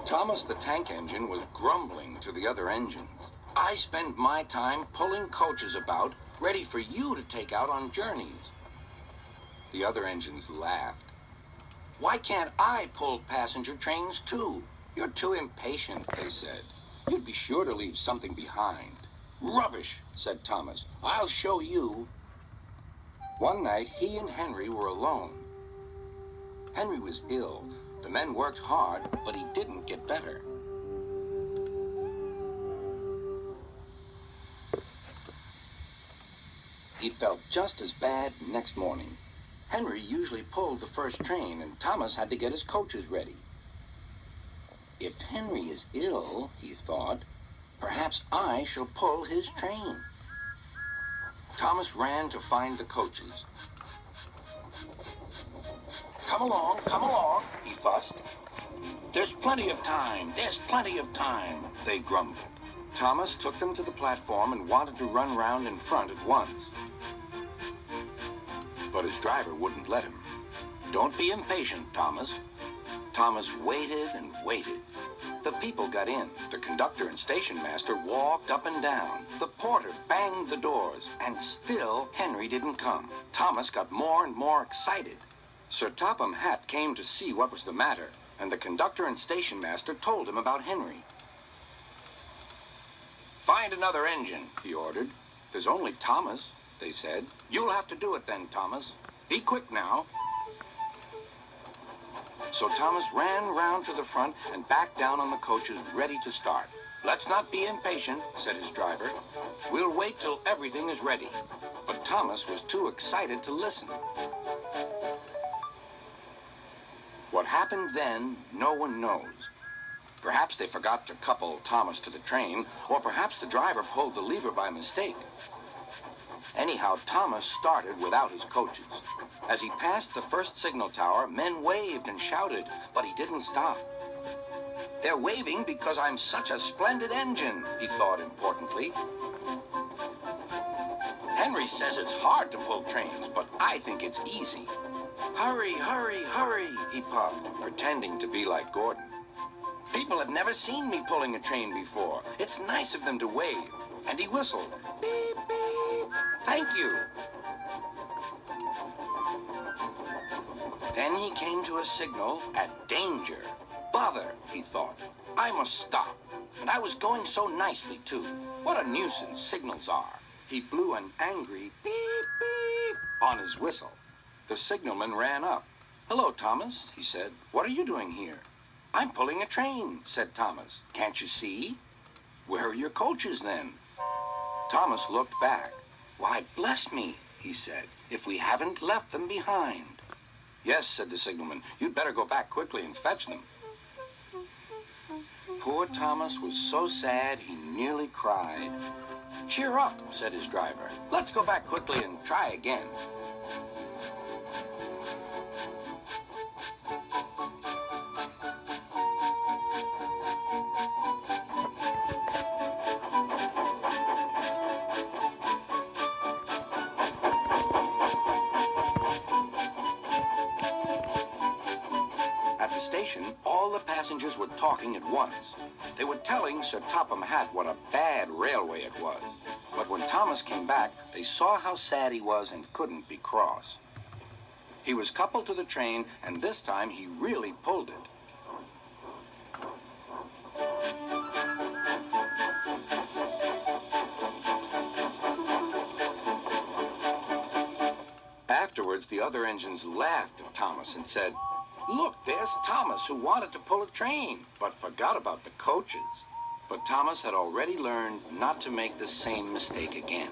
Thomas the tank engine was grumbling to the other engines. I spend my time pulling coaches about, ready for you to take out on journeys. The other engines laughed. Why can't I pull passenger trains too? You're too impatient, they said. You'd be sure to leave something behind. Rubbish, said Thomas. I'll show you. One night, he and Henry were alone. Henry was ill. The men worked hard, but he didn't get better. He felt just as bad next morning. Henry usually pulled the first train, and Thomas had to get his coaches ready. If Henry is ill, he thought, perhaps I shall pull his train. Thomas ran to find the coaches. Come along, he fussed. There's plenty of time, they grumbled. Thomas took them to the platform and wanted to run round in front at once. But his driver wouldn't let him. Don't be impatient, Thomas. Thomas waited and waited. The people got in. The conductor and station master walked up and down. The porter banged the doors, and still Henry didn't come. Thomas got more and more excited. Sir Topham Hatt came to see what was the matter, and the conductor and station master told him about Henry. Find another engine, he ordered. There's only Thomas, they said. You'll have to do it then, Thomas. Be quick now. So Thomas ran round to the front and back down on the coaches, ready to start. Let's not be impatient, said his driver. We'll wait till everything is ready. But Thomas was too excited to listen. What happened then, no one knows. Perhaps they forgot to couple Thomas to the train, or perhaps the driver pulled the lever by mistake. Anyhow, Thomas started without his coaches. As he passed the first signal tower, men waved and shouted, but he didn't stop. They're waving because I'm such a splendid engine, he thought importantly. Henry says it's hard to pull trains, but I think it's easy. Hurry, hurry, hurry, he puffed, pretending to be like Gordon. People have never seen me pulling a train before. It's nice of them to wave. And he whistled. Beep, beep. Thank you. Then he came to a signal at danger. Bother, he thought. I must stop. And I was going so nicely, too. What a nuisance signals are. He blew an angry beep, beep on his whistle. The signalman ran up. Hello, Thomas, he said. What are you doing here? I'm pulling a train, said Thomas. Can't you see? Where are your coaches, then? Thomas looked back. Why, bless me, he said, if we haven't left them behind. Yes, said the signalman. You'd better go back quickly and fetch them. Poor Thomas was so sad he nearly cried. Cheer up, said his driver. Let's go back quickly and try again. At the station, all the passengers were talking at once. They were telling Sir Topham Hatt what a bad railway it was. But when Thomas came back, they saw how sad he was and couldn't be cross. He was coupled to the train, and this time he really pulled it. Afterwards, the other engines laughed at Thomas and said, Look, there's Thomas who wanted to pull a train, but forgot about the coaches. But Thomas had already learned not to make the same mistake again.